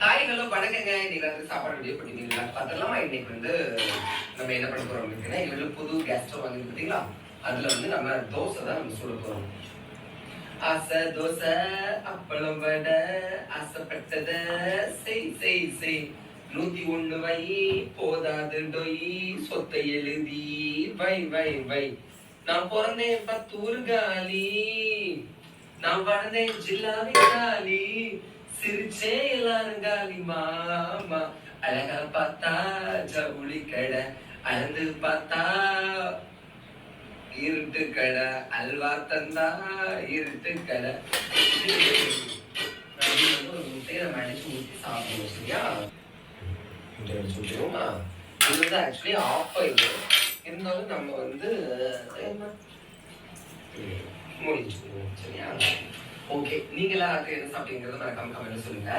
Hi hello வணக்கங்க. இன்னைக்கு வந்து சாப்பாடு வீடியோ பண்ணிட்டீங்களா பார்த்தலாமா? இன்னைக்கு வந்து நம்ம என்ன பண்ண போறோம் அப்படின்னா, எங்க வீட்டில் புது கேஸ் ஸ்டவ் வாங்கி பார்த்தீங்களா, அதுல வந்து நம்ம தோசை தான் நம்ம சுட போறோம். ஆசை தோசை அப்பளம் வடை ஆசைப்பட்டத செய் செய் செய் 101 வை போதாது டொய் சொத்தை எழுதி வை வை வை. நான் பிறந்தேன் 10 ஊர் காலி, நான் வளர்ந்தேன் ஜில்லாவி காலி, சிரிச்சே எல்லாரும் காலி மாமா. அழகா பார்த்தா ஜவுளி கடை, அழந்து பார்த்தா இருட்டு கடை, அல்வா தந்தா இருட்டு கடை. ஒரு முட்டையை நம்ம அடிச்சு ஊற்றி சாப்பிடுவோம். சரியா? முட்டை அடிச்சு ஊற்றிடுவோமா? இது வந்து ஆக்சுவலி ஆஃப் ஆயிடு, இருந்தாலும் நம்ம வந்து மூடி வச்சுக்குவோம். சரியா? ஓகே, நீங்க எல்லாரும் என்ன சாப்பிட்டீங்கிறத மறக்காம கமெண்ட்ல சொல்லுங்க.